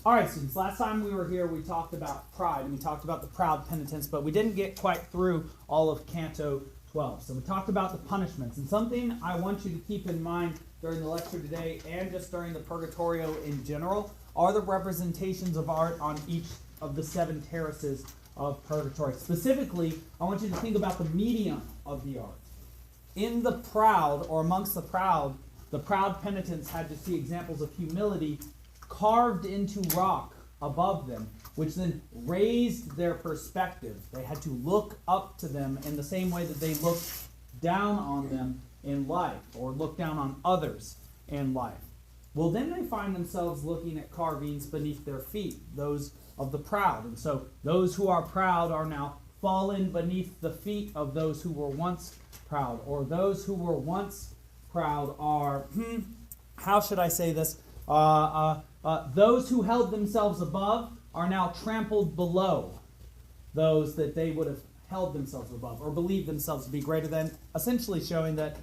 All right, students, last time we were here, we talked about pride, and we talked about the proud penitents, but we didn't get quite through all of Canto 12. So we talked about the punishments, and something I want you to keep in mind during the lecture today and just during the Purgatorio in general are the representations of art on each of the 7 terraces of Purgatory. Specifically, I want you to think about the medium of the art. In the proud, or amongst the proud penitents had to see examples of humility carved into rock above them, which then raised their perspective. They had to look up to them in the same way that they looked down on them in life, or look down on others in life. Well, then they find themselves looking at carvings beneath their feet, those of the proud. And so those who are proud are now fallen beneath the feet of those who were once proud, or those who were once proud are, how should I say this? Those who held themselves above are now trampled below those that they would have held themselves above or believed themselves to be greater than, essentially showing that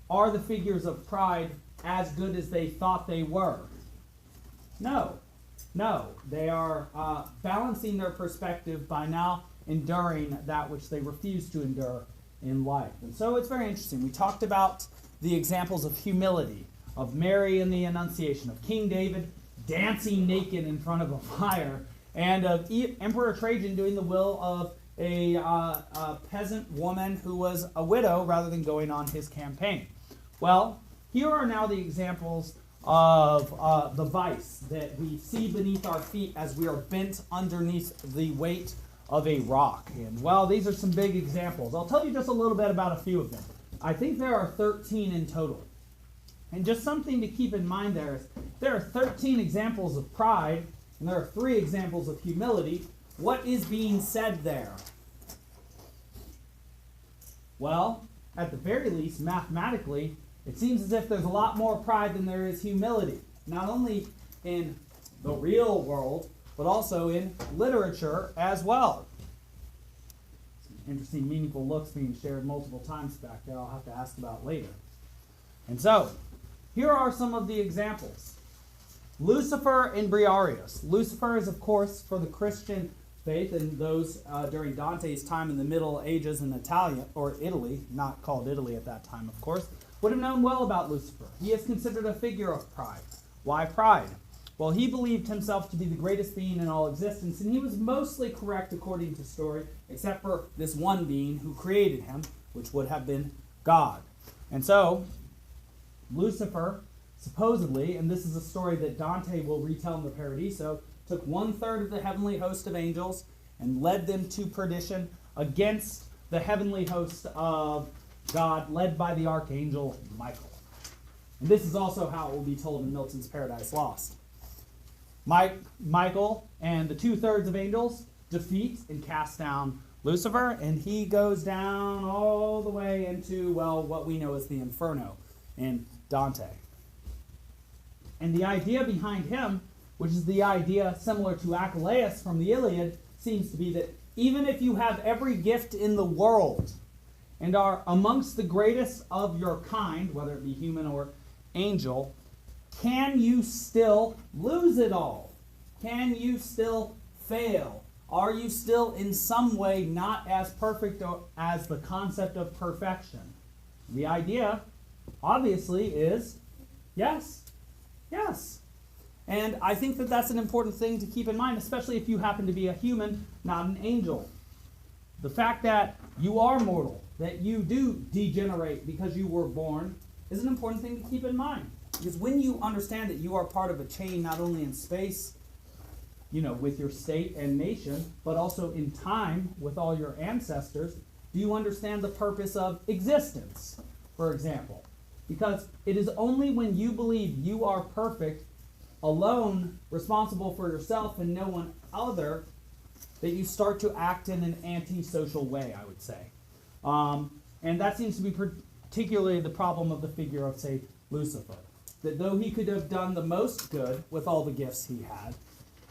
are the figures of pride as good as they thought they were? No. They are balancing their perspective by now enduring that which they refuse to endure in life. And so it's very interesting. We talked about the examples of humility, of Mary in the Annunciation, of King David dancing naked in front of a fire, and of Emperor Trajan doing the will of a peasant woman who was a widow rather than going on his campaign. Well, here are now the examples of the vice that we see beneath our feet as we are bent underneath the weight of a rock. And, well, these are some big examples. I'll tell you just a little bit about a few of them. I think there are 13 in total. And just something to keep in mind there is there are 13 examples of pride, and there are 3 examples of humility. What is being said there? Well, at the very least, mathematically, it seems as if there's a lot more pride than there is humility. Not only in the real world, but also in literature as well. Some interesting, meaningful looks being shared multiple times back there I'll have to ask about later. And so, here are some of the examples. Lucifer and Briareus. Lucifer is, of course, for the Christian faith, and those during Dante's time in the Middle Ages in Italy, not called Italy at that time, of course, would have known well about Lucifer. He is considered a figure of pride. Why pride? Well, he believed himself to be the greatest being in all existence, and he was mostly correct according to story, except for this one being who created him, which would have been God. And so, Lucifer, supposedly, and this is a story that Dante will retell in the Paradiso, took 1/3 of the heavenly host of angels and led them to perdition against the heavenly host of God, led by the archangel Michael. And this is also how it will be told in Milton's Paradise Lost. Michael and the 2/3 of angels defeat and cast down Lucifer, and he goes down all the way into, well, what we know as the Inferno in Dante. And the idea behind him, which is the idea similar to Achilles from the Iliad, seems to be that even if you have every gift in the world and are amongst the greatest of your kind, whether it be human or angel, can you still lose it all? Can you still fail? Are you still in some way not as perfect as the concept of perfection? The idea, obviously, is yes. And I think that that's an important thing to keep in mind, especially if you happen to be a human, not an angel. The fact that you are mortal, that you do degenerate because you were born, is an important thing to keep in mind. Because when you understand that you are part of a chain, not only in space, with your state and nation, but also in time with all your ancestors, do you understand the purpose of existence, for example? Because it is only when you believe you are perfect, alone, responsible for yourself and no one other, that you start to act in an antisocial way, I would say. And that seems to be particularly the problem of the figure of, say, Lucifer. That though he could have done the most good with all the gifts he had,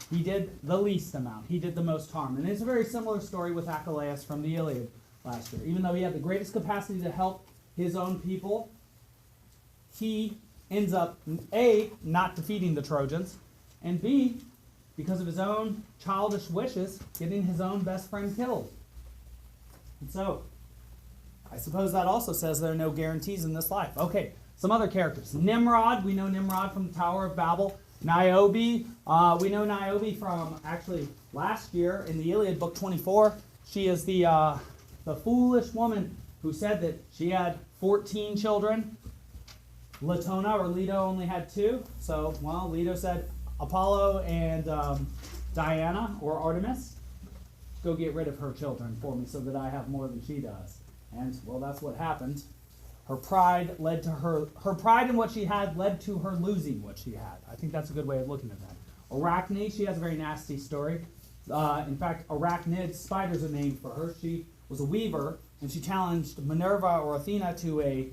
he did the least amount. He did the most harm. And it's a very similar story with Achilles from the Iliad last year. Even though he had the greatest capacity to help his own people, he ends up, A, not defeating the Trojans, and B, because of his own childish wishes, getting his own best friend killed. And so, I suppose that also says there are no guarantees in this life. Okay, some other characters. Nimrod, we know Nimrod from the Tower of Babel. Niobe, we know Niobe from actually last year in the Iliad, book 24. She is the foolish woman who said that she had 14 children. Latona or Leto only had 2. So, well, Leto said, Apollo and Diana or Artemis, go get rid of her children for me so that I have more than she does. And, well, that's what happened. Her pride in what she had led to her losing what she had. I think that's a good way of looking at that. Arachne, she has a very nasty story. In fact, Arachnid, spiders are named for her. She was a weaver, and she challenged Minerva or Athena to a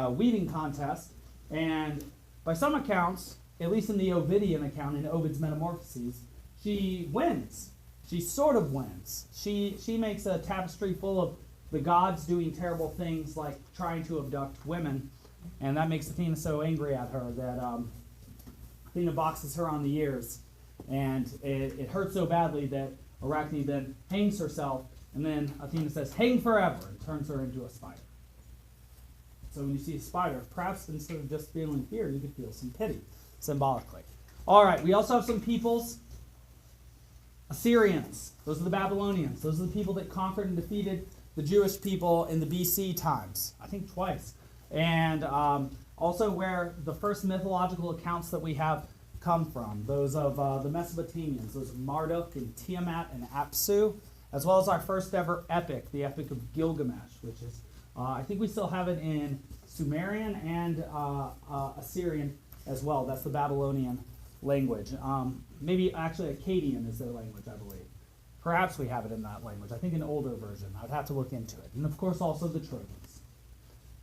weaving contest. And by some accounts, at least in the Ovidian account, in Ovid's Metamorphoses, she wins. She sort of wins. She makes a tapestry full of the gods doing terrible things like trying to abduct women, and that makes Athena so angry at her that Athena boxes her on the ears, and it hurts so badly that Arachne then hangs herself, and then Athena says, "Hang forever," and turns her into a spider. So when you see a spider, perhaps instead of just feeling fear, you could feel some pity, symbolically. All right, we also have some peoples. Assyrians, those are the Babylonians. Those are the people that conquered and defeated the Jewish people in the BC times, I think twice. And also where the first mythological accounts that we have come from, those of the Mesopotamians, those of Marduk and Tiamat and Apsu, as well as our first ever epic, the Epic of Gilgamesh, which is, I think we still have it in Sumerian and Assyrian as well. That's the Babylonian language. Maybe actually Akkadian is their language, I believe. Perhaps we have it in that language. I think an older version. I'd have to look into it. And of course also the Trojans,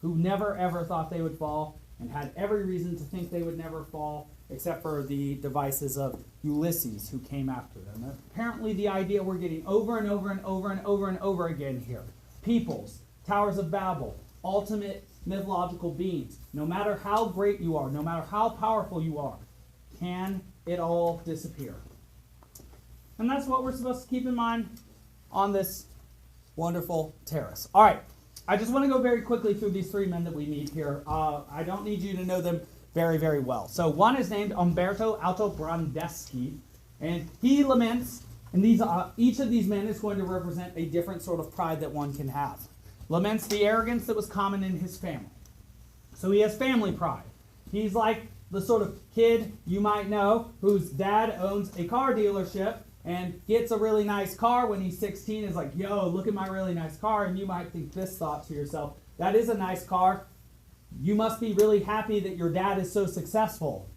who never ever thought they would fall and had every reason to think they would never fall, except for the devices of Ulysses, who came after them. Apparently the idea we're getting over and over and over and over and over again here. Peoples, Towers of Babel, ultimate mythological beings. No matter how great you are, no matter how powerful you are, can it all disappear? And that's what we're supposed to keep in mind on this wonderful terrace. All right, I just want to go very quickly through these 3 men that we meet here. I don't need you to know them very, very well. So one is named Umberto Altobrandeschi, and he laments, and each of these men is going to represent a different sort of pride that one can have. Laments the arrogance that was common in his family. So he has family pride. He's like the sort of kid you might know whose dad owns a car dealership and gets a really nice car when he's 16, is like, yo, look at my really nice car, and you might think this thought to yourself, that is a nice car. You must be really happy that your dad is so successful.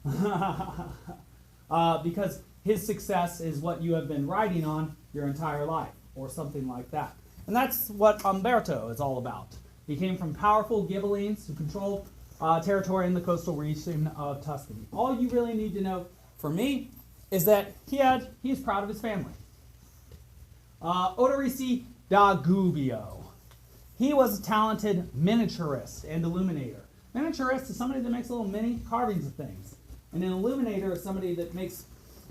Because his success is what you have been riding on your entire life, or something like that. And that's what Umberto is all about. He came from powerful Ghibellines who controlled territory in the coastal region of Tuscany. All you really need to know, for me, is that he's proud of his family. Oderisi da Gubbio. He was a talented miniaturist and illuminator. Miniaturist is somebody that makes little mini carvings of things. And an illuminator is somebody that makes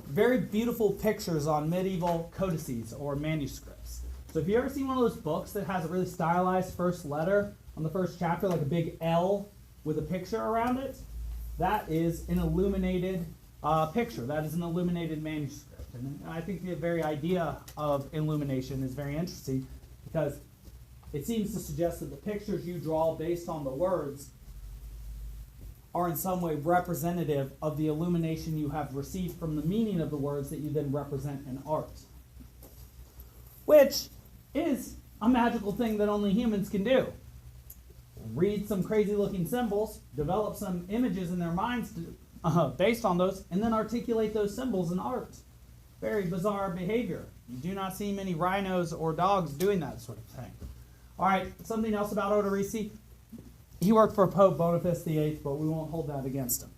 very beautiful pictures on medieval codices or manuscripts. So if you ever seen one of those books that has a really stylized first letter on the first chapter, like a big L with a picture around it, that is an illuminated picture. That is an illuminated manuscript. And I think the very idea of illumination is very interesting because it seems to suggest that the pictures you draw based on the words are in some way representative of the illumination you have received from the meaning of the words that you then represent in art. Which is a magical thing that only humans can do. Read some crazy looking symbols, develop some images in their minds based on those, and then articulate those symbols in art. Very bizarre behavior. You do not see many rhinos or dogs doing that sort of thing. All right, something else about Oderisi. He worked for Pope Boniface VIII, but we won't hold that against him.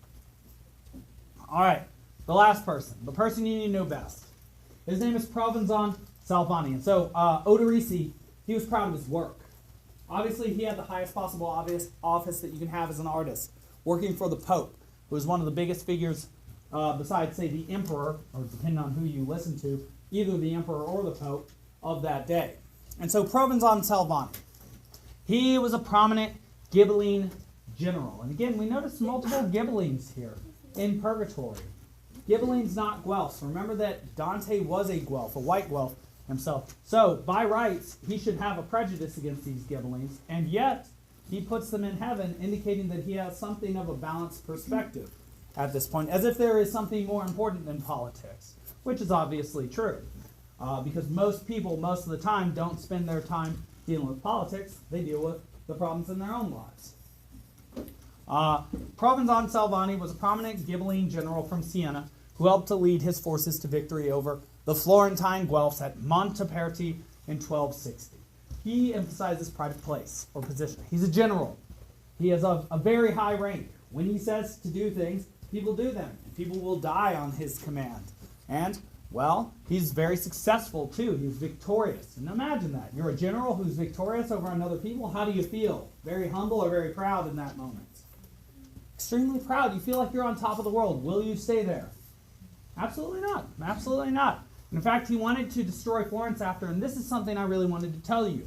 All right, the last person, the person you need to know best. His name is Provenzon Salvani. And so Oderisi, he was proud of his work. Obviously, he had the highest possible office that you can have as an artist, working for the Pope, who was one of the biggest figures besides, say, the emperor, or depending on who you listen to, either the emperor or the pope of that day. And so Provenzon Salvani, he was a prominent Ghibelline general. And again, we notice multiple Ghibellines here in Purgatory. Ghibellines, not Guelphs. Remember that Dante was a Guelph, a white Guelph himself. So, by rights, he should have a prejudice against these Ghibellines, and yet he puts them in heaven, indicating that he has something of a balanced perspective at this point, as if there is something more important than politics, which is obviously true. Because most people, most of the time, don't spend their time dealing with politics. They deal with the problems in their own lives. Provenzon Salvani was a prominent Ghibelline general from Siena who helped to lead his forces to victory over the Florentine Guelphs at Monteperti in 1260. He emphasizes pride of place or position. He's a general. He is of a very high rank. When he says to do things, people do them. And people will die on his command. And, well, he's very successful too. He's victorious. And imagine that. You're a general who's victorious over another people. How do you feel? Very humble or very proud in that moment? Extremely proud. You feel like you're on top of the world. Will you stay there? Absolutely not. Absolutely not. In fact, he wanted to destroy Florence after, and this is something I really wanted to tell you.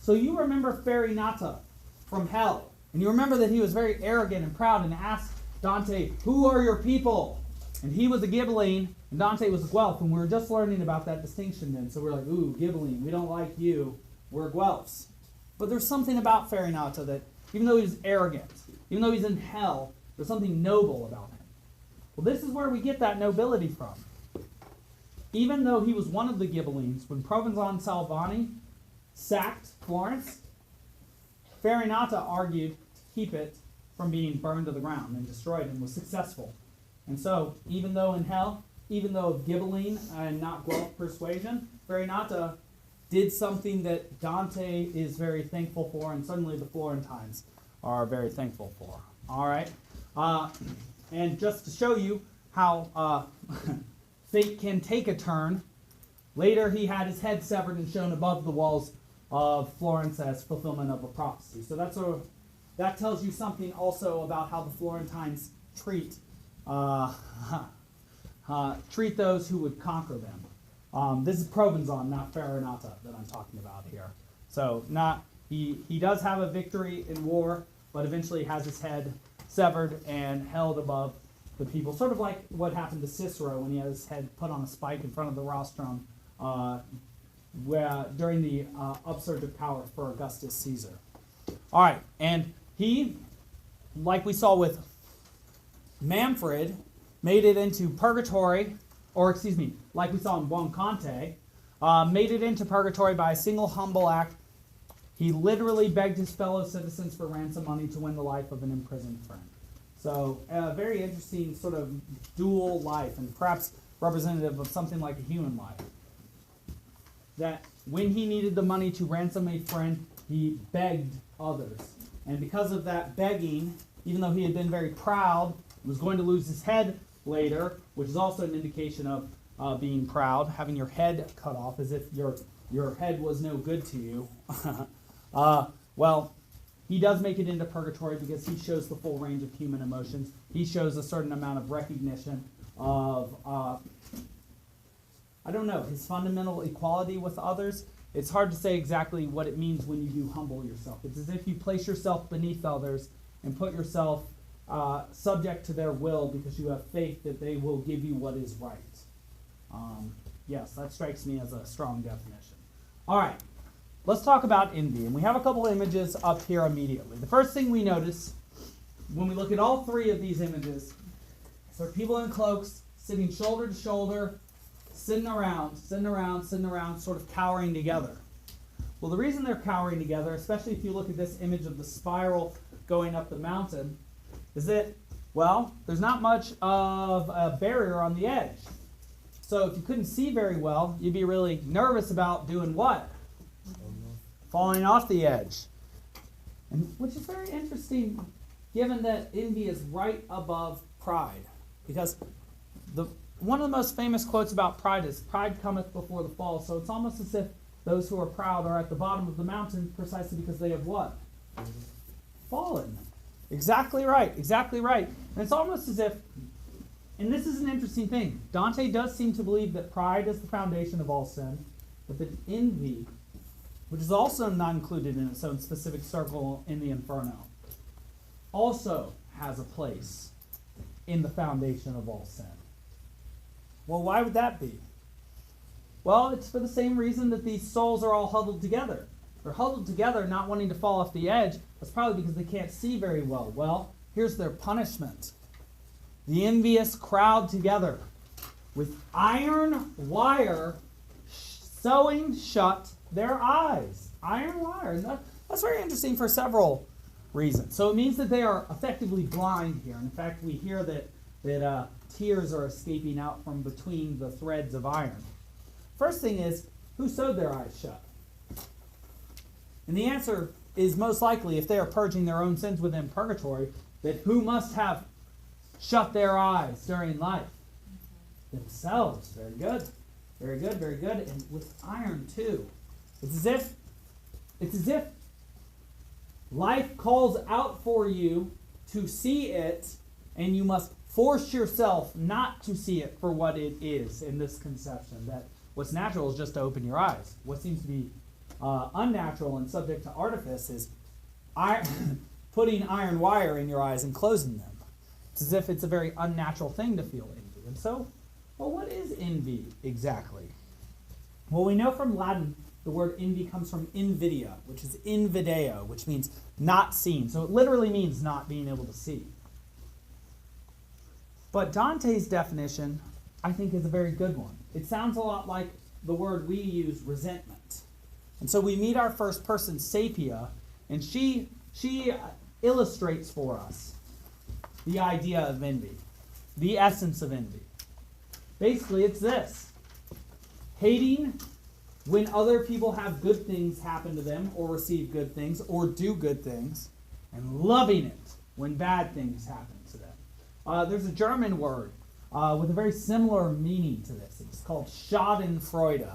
So you remember Farinata from hell, and you remember that he was very arrogant and proud and asked Dante, "Who are your people?" And he was a Ghibelline, and Dante was a Guelph, and we were just learning about that distinction then. So we're like, ooh, Ghibelline, we don't like you. We're Guelphs. But there's something about Farinata that, even though he's arrogant, even though he's in hell, there's something noble about him. Well, this is where we get that nobility from. Even though he was one of the Ghibellines, when Provenzon Salvani sacked Florence, Farinata argued to keep it from being burned to the ground and destroyed and was successful. And so, even though in hell, even though of Ghibelline and not Guelph persuasion, Farinata did something that Dante is very thankful for, and suddenly the Florentines are very thankful for. All right? And just to show you how fate can take a turn, later he had his head severed and shown above the walls of Florence as fulfillment of a prophecy. So that tells you something also about how the Florentines treat those who would conquer them. This is Provenzon, not Farinata, that I'm talking about here. So he does have a victory in war, but eventually has his head severed and held above the people. Sort of like what happened to Cicero when he had his head put on a spike in front of the rostrum during the upsurge of power for Augustus Caesar. All right, and he, like we saw with Manfred, made it into purgatory, like we saw in Buonconte, made it into purgatory by a single humble act. He literally begged his fellow citizens for ransom money to win the life of an imprisoned friend. So a very interesting sort of dual life, and perhaps representative of something like a human life. That when he needed the money to ransom a friend, he begged others. And because of that begging, even though he had been very proud, was going to lose his head later, which is also an indication of being proud, having your head cut off as if your head was no good to you. Well, he does make it into purgatory because he shows the full range of human emotions. He shows a certain amount of recognition of, his fundamental equality with others. It's hard to say exactly what it means when you do humble yourself. It's as if you place yourself beneath others and put yourself subject to their will because you have faith that they will give you what is right. Yes, that strikes me as a strong definition. All right. Let's talk about envy, and we have a couple images up here immediately. The first thing we notice when we look at all three of these images is there are people in cloaks sitting shoulder to shoulder, sitting around, sort of cowering together. Well, the reason they're cowering together, especially if you look at this image of the spiral going up the mountain, is that, well, there's not much of a barrier on the edge. So if you couldn't see very well, you'd be really nervous about doing what? Falling off the edge. And which is very interesting given that envy is right above pride. Because one of the most famous quotes about pride is, "Pride cometh before the fall." So it's almost as if those who are proud are at the bottom of the mountain precisely because they have what? Fallen. Exactly right. And it's almost as if And this is an interesting thing. Dante does seem to believe that pride is the foundation of all sin, but that envy, which is also not included in its own specific circle in the Inferno, also has a place in the foundation of all sin. Well, why would that be? Well, it's for the same reason that these souls are all huddled together. They're huddled together, not wanting to fall off the edge. That's probably because they can't see very well. Well, here's their punishment. The envious crowd together with iron wire sewing shut their eyes. Iron wire. And that's very interesting for several reasons. So it means that they are effectively blind here. And in fact, we hear that tears are escaping out from between the threads of iron. First thing is, who sewed their eyes shut? And the answer is most likely, if they are purging their own sins within purgatory, that who must have shut their eyes during life? Themselves. Very good. Very good, very good. And with iron too. It's as if life calls out for you to see it, and you must force yourself not to see it for what it is in this conception. That what's natural is just to open your eyes. What seems to be unnatural and subject to artifice is putting iron wire in your eyes and closing them. It's as if it's a very unnatural thing to feel envy. And so, well, what is envy exactly? Well, we know from Latin the word envy comes from invidia, which is invideo, which means not seen. So it literally means not being able to see. But Dante's definition, I think, is a very good one. It sounds a lot like the word we use, resentment. And so we meet our first person, Sapia, and she illustrates for us the idea of envy, the essence of envy. Basically, it's this: hating when other people have good things happen to them, or receive good things, or do good things, and loving it when bad things happen to them. There's a German word with a very similar meaning to this. It's called Schadenfreude.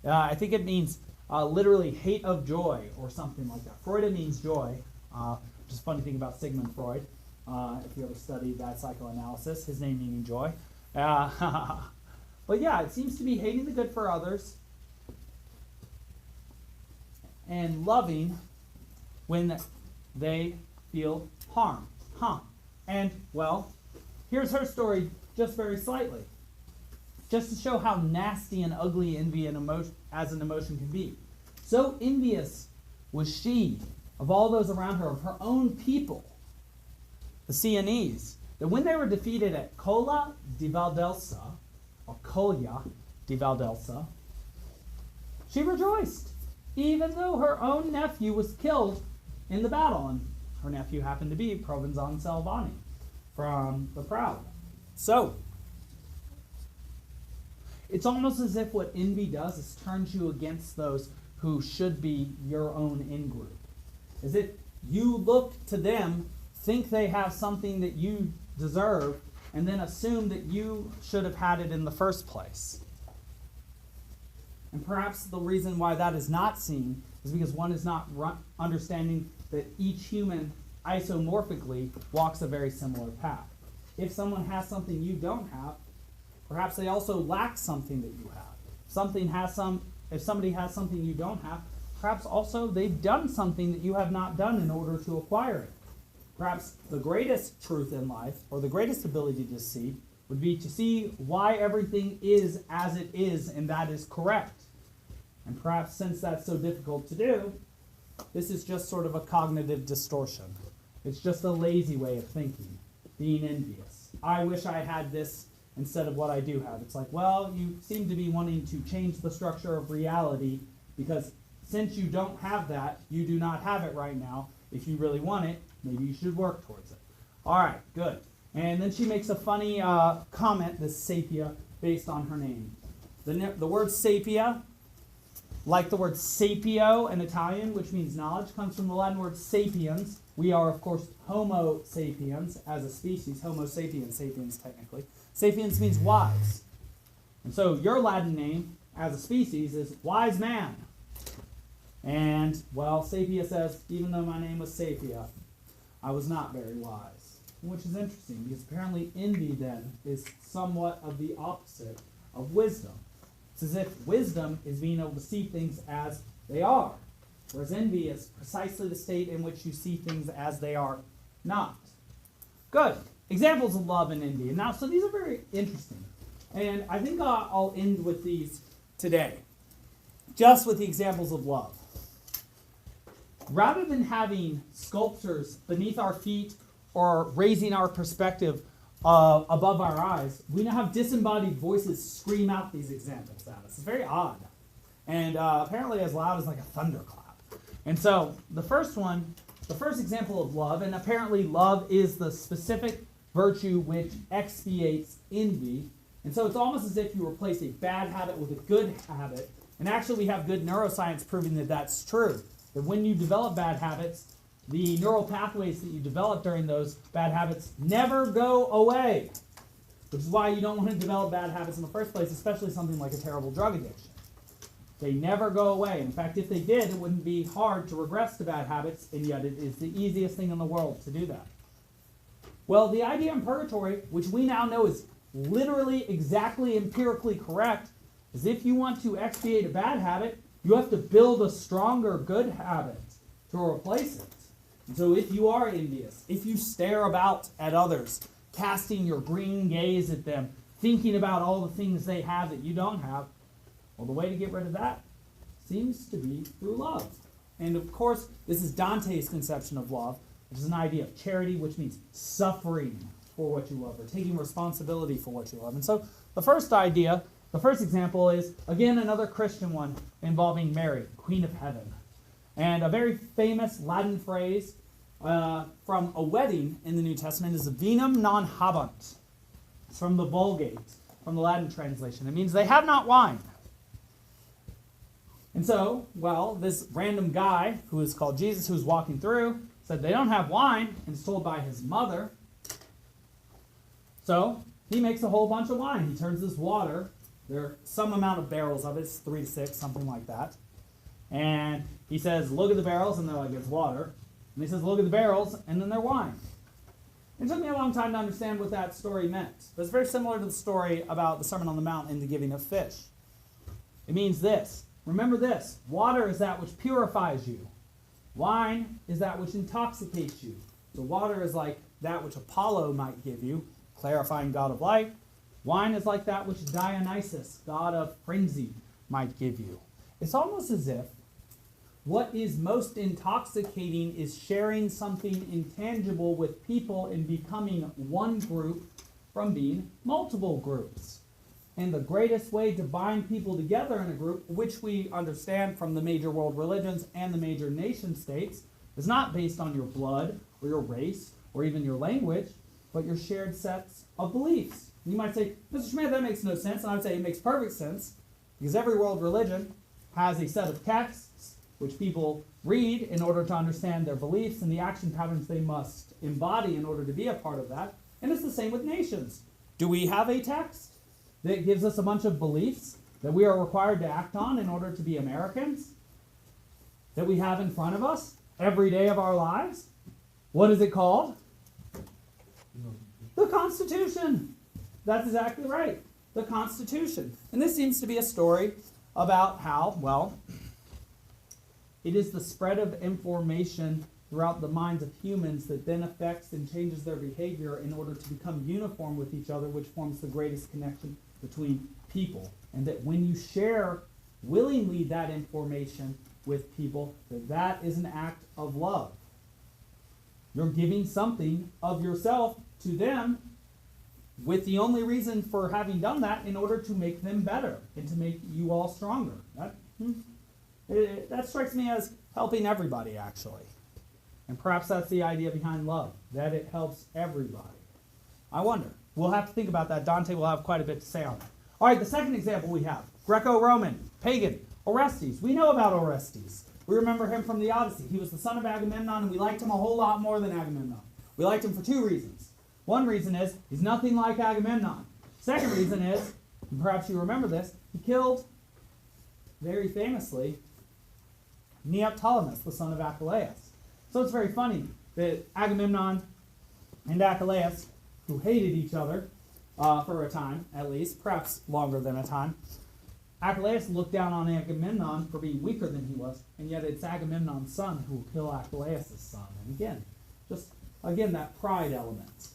I think it means literally hate of joy, or something like that. Freude means joy, which is a funny thing about Sigmund Freud. If you ever studied that psychoanalysis, his name meaning joy. But yeah, it seems to be hating the good for others and loving when they feel harm. And, well, here's her story just very slightly, just to show how nasty and ugly envy and as an emotion can be. So envious was she of all those around her, of her own people, the Sienese, that when they were defeated at Colla di Valdelsa, or Colla di Valdelsa, she rejoiced, even though her own nephew was killed in the battle. And her nephew happened to be Provenzano Salvani from the Proud. So, it's almost as if what envy does is turns you against those who should be your own in-group. As if you look to them, think they have something that you deserve, and then assume that you should have had it in the first place. And perhaps the reason why that is not seen is because one is not understanding that each human isomorphically walks a very similar path. If someone has something you don't have, perhaps they also lack something that you have. If somebody has something you don't have, perhaps also they've done something that you have not done in order to acquire it. Perhaps the greatest truth in life, or the greatest ability to see, would be to see why everything is as it is, and that is correct. And perhaps since that's so difficult to do, this is just sort of a cognitive distortion. It's just a lazy way of thinking, being envious. I wish I had this instead of what I do have. It's like, well, you seem to be wanting to change the structure of reality because since you don't have that, you do not have it right now. If you really want it, maybe you should work towards it. All right, good. And then she makes a funny comment, this Sapia, based on her name. The word sapia, like the word sapio in Italian, which means knowledge, comes from the Latin word sapiens. We are, of course, Homo sapiens as a species. Homo sapiens technically. Sapiens means wise. And so your Latin name as a species is wise man. And, well, Sapia says, even though my name was Sapia, I was not very wise. which is interesting because apparently envy then is somewhat of the opposite of wisdom. It's as if wisdom is being able to see things as they are, whereas envy is precisely the state in which you see things as they are not. Good. Examples of love and envy. And now, so these are very interesting. And I think I'll end with these today, just with the examples of love. Rather than having sculptures beneath our feet or raising our perspective above our eyes, we now have disembodied voices scream out these examples at us. It's very odd. And apparently as loud as like a thunderclap. And so the first example of love, and apparently love is the specific virtue which expiates envy. And so it's almost as if you replace a bad habit with a good habit. And actually we have good neuroscience proving that that's true. That when you develop bad habits, the neural pathways that you develop during those bad habits never go away. Which is why you don't want to develop bad habits in the first place, especially something like a terrible drug addiction. They never go away. In fact, if they did, it wouldn't be hard to regress to bad habits, and yet it is the easiest thing in the world to do that. Well, the idea in Purgatorio, which we now know is literally exactly empirically correct, is if you want to expiate a bad habit, you have to build a stronger good habit to replace it. And so if you are envious, if you stare about at others, casting your green gaze at them, thinking about all the things they have that you don't have, well, the way to get rid of that seems to be through love. And of course, this is Dante's conception of love, which is an idea of charity, which means suffering for what you love, or taking responsibility for what you love. And so the first example is, again, another Christian one involving Mary, Queen of Heaven. And a very famous Latin phrase from a wedding in the New Testament is vinum non habent. It's from the Vulgate, from the Latin translation. It means they have not wine. And so, well, this random guy who is called Jesus, who's walking through, said they don't have wine, and is told by his mother. So he makes a whole bunch of wine. He turns this water. There are some amount of barrels of it. It's 3 to 6, something like that. And he says, look at the barrels, and they're like, it's water. And he says, look at the barrels, and then they're wine. It took me a long time to understand what that story meant. But it's very similar to the story about the Sermon on the Mount and the giving of fish. It means this. Remember this. Water is that which purifies you. Wine is that which intoxicates you. So water is like that which Apollo might give you, clarifying God of light. Wine is like that which Dionysus, god of frenzy, might give you. It's almost as if what is most intoxicating is sharing something intangible with people and becoming one group from being multiple groups. And the greatest way to bind people together in a group, which we understand from the major world religions and the major nation states, is not based on your blood or your race or even your language, but your shared sets of beliefs. And you might say, Mr. Schmidt, that makes no sense. And I would say it makes perfect sense, because every world religion has a set of texts which people read in order to understand their beliefs and the action patterns they must embody in order to be a part of that. And it's the same with nations. Do we have a text that gives us a bunch of beliefs that we are required to act on in order to be Americans? That we have in front of us every day of our lives? What is it called? The Constitution. That's exactly right. The Constitution. And this seems to be a story about how, well, it is the spread of information throughout the minds of humans that then affects and changes their behavior in order to become uniform with each other, which forms the greatest connection between people. And that when you share willingly that information with people, that is an act of love. You're giving something of yourself to them with the only reason for having done that in order to make them better and to make you all stronger. That strikes me as helping everybody, actually. And perhaps that's the idea behind love, that it helps everybody. I wonder. We'll have to think about that. Dante will have quite a bit to say on that. All right, the second example we have, Greco-Roman, Pagan, Arrestees. We know about Arrestees. We remember him from the Odyssey. He was the son of Agamemnon, and we liked him a whole lot more than Agamemnon. We liked him for 2 reasons. One reason is he's nothing like Agamemnon. Second reason is, and perhaps you remember this, he killed, very famously, Neoptolemus, the son of Archelaus. So it's very funny that Agamemnon and Achilles, who hated each other for a time, at least, perhaps longer than a time. Achilles looked down on Agamemnon for being weaker than he was, and yet it's Agamemnon's son who will kill Achilles' son. And again, that pride element.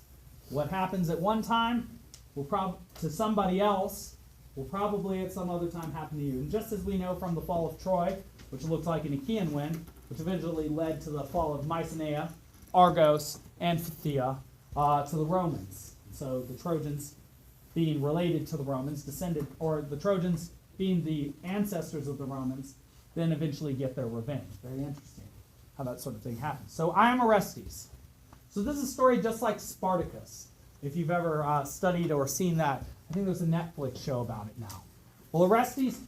What happens at one time to somebody else will probably at some other time happen to you. And just as we know from the fall of Troy, which looked like an Achaean win, which eventually led to the fall of Mycenae, Argos, and Phthia to the Romans. So the Trojans being related to the Romans, the Trojans being the ancestors of the Romans, then eventually get their revenge. Very interesting how that sort of thing happens. So I am Arrestees. So this is a story just like Spartacus, if you've ever studied or seen that. I think there's a Netflix show about it now. Well, Arrestees,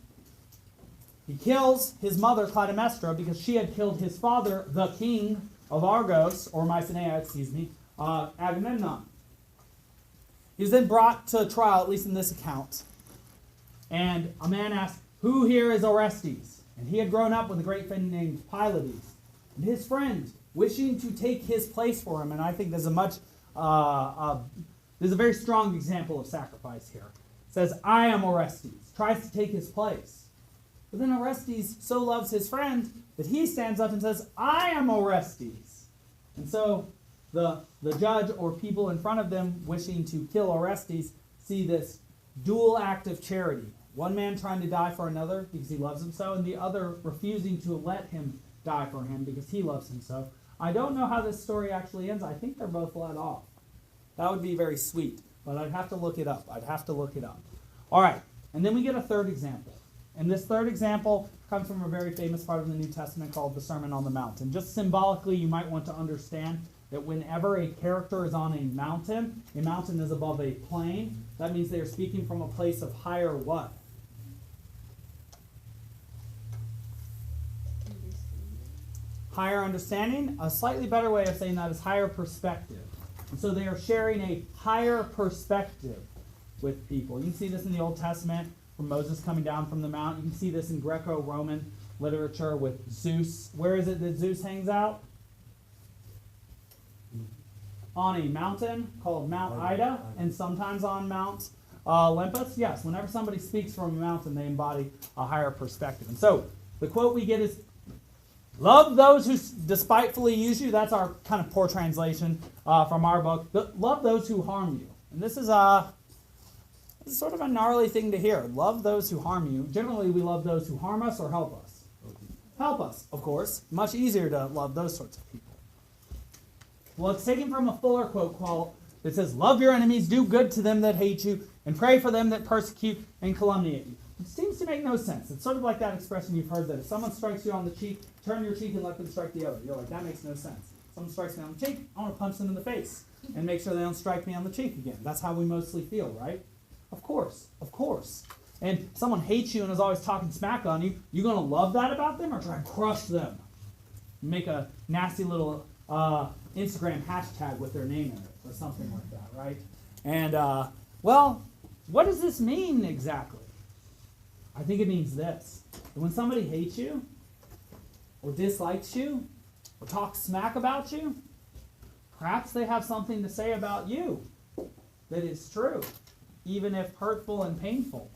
he kills his mother, Clytemnestra, because she had killed his father, the king of Argos, or Mycenae, Agamemnon. He was then brought to trial, at least in this account. And a man asked, "Who here is Arrestees?" And he had grown up with a great friend named Pylades. And his friend, wishing to take his place for him, and I think there's a very strong example of sacrifice here. Says, "I am Arrestees," tries to take his place. But then Arrestees so loves his friend that he stands up and says, "I am Arrestees." And so the judge or people in front of them wishing to kill Arrestees see this dual act of charity. One man trying to die for another because he loves him so, and the other refusing to let him die for him because he loves him so. I don't know how this story actually ends. I think they're both let off. That would be very sweet, but I'd have to look it up. All right, and then we get a third example. And this third example comes from a very famous part of the New Testament called the Sermon on the Mount. And just symbolically, you might want to understand that whenever a character is on a mountain is above a plain. That means they are speaking from a place of higher what? Higher understanding. A slightly better way of saying that is higher perspective. And so they are sharing a higher perspective with people. You can see this in the Old Testament from Moses coming down from the mount. You can see this in Greco-Roman literature with Zeus. Where is it that Zeus hangs out? On a mountain called Mount Ida, and sometimes on Mount Olympus. Yes, whenever somebody speaks from a mountain, they embody a higher perspective. And so the quote we get is, "Love those who despitefully use you." That's our kind of poor translation from our book. Love those who harm you. And this is sort of a gnarly thing to hear. Love those who harm you. Generally, we love those who harm us or help us. Help us, of course. Much easier to love those sorts of people. Well, it's taken from a fuller quote that says, "Love your enemies, do good to them that hate you, and pray for them that persecute and calumniate you." It seems to make no sense. It's sort of like that expression you've heard that if someone strikes you on the cheek, turn your cheek and let them strike the other. You're like, that makes no sense. Someone strikes me on the cheek, I want to punch them in the face and make sure they don't strike me on the cheek again. That's how we mostly feel, right? Of course. And someone hates you and is always talking smack on you, you going to love that about them or try and crush them? Make a nasty little Instagram hashtag with their name in it or something like that, right? And, what does this mean exactly? I think it means this. That when somebody hates you or dislikes you or talks smack about you, perhaps they have something to say about you that is true, even if hurtful and painful.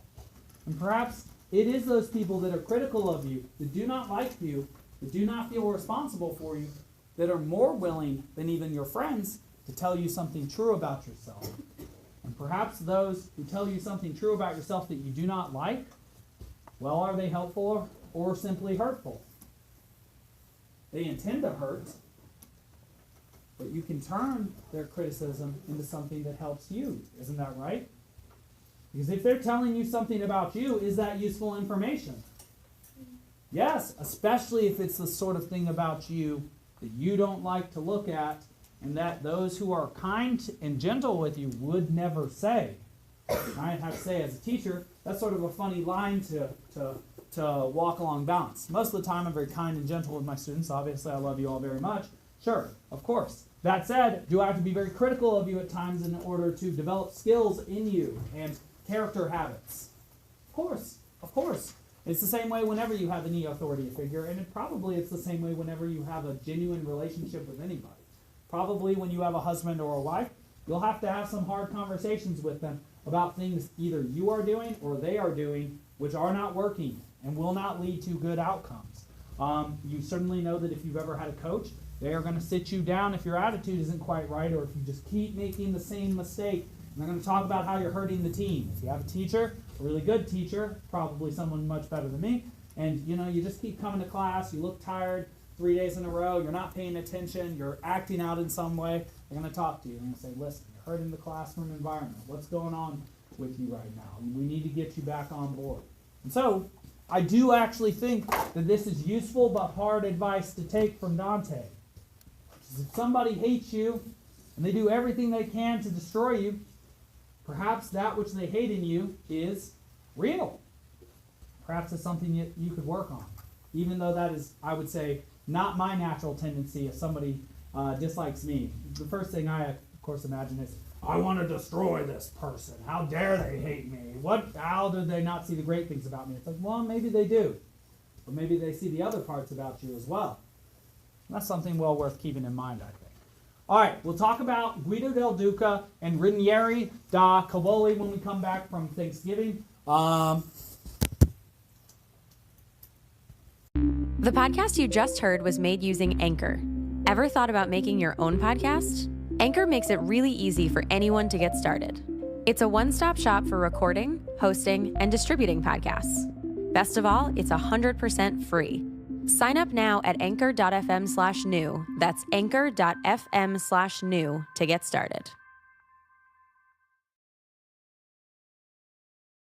And perhaps it is those people that are critical of you, that do not like you, that do not feel responsible for you, that are more willing than even your friends to tell you something true about yourself. And perhaps those who tell you something true about yourself that you do not like, well, are they helpful or simply hurtful? They intend to hurt, but you can turn their criticism into something that helps you. Isn't that right? Because if they're telling you something about you, is that useful information? Yes, especially if it's the sort of thing about you that you don't like to look at and that those who are kind and gentle with you would never say. I have to say, as a teacher, that's sort of a funny line to walk along balance. Most of the time, I'm very kind and gentle with my students. Obviously, I love you all very much. Sure, of course. That said, do I have to be very critical of you at times in order to develop skills in you and character habits? Of course. It's the same way whenever you have any authority figure, and it's the same way whenever you have a genuine relationship with anybody. probably when you have a husband or a wife, you'll have to have some hard conversations with them about things either you are doing or they are doing which are not working and will not lead to good outcomes. You certainly know that if you've ever had a coach, they are going to sit you down if your attitude isn't quite right, or if you just keep making the same mistake. And they're going to talk about how you're hurting the team. If you have a teacher, a really good teacher, probably someone much better than me, and you just keep coming to class, you look tired 3 days in a row, you're not paying attention, you're acting out in some way, they're going to talk to you. They're going to say, listen, you're hurting the classroom environment. What's going on with you right now? We need to get you back on board. And so, I do actually think that this is useful but hard advice to take from Dante. If somebody hates you and they do everything they can to destroy you, perhaps that which they hate in you is real. Perhaps it's something you could work on. Even though that is, I would say, not my natural tendency if somebody dislikes me. The first thing I, of course, imagine is, I want to destroy this person. How dare they hate me? How do they not see the great things about me? It's like, well, maybe they do. Or maybe they see the other parts about you as well. And that's something well worth keeping in mind, I think. All right, we'll talk about Guido del Duca and Rinieri da Cavoli when we come back from Thanksgiving. The podcast you just heard was made using Anchor. Ever thought about making your own podcast? Anchor makes it really easy for anyone to get started. It's a one-stop shop for recording, hosting, and distributing podcasts. Best of all, it's 100% free. Sign up now at anchor.fm/new. That's anchor.fm/new to get started.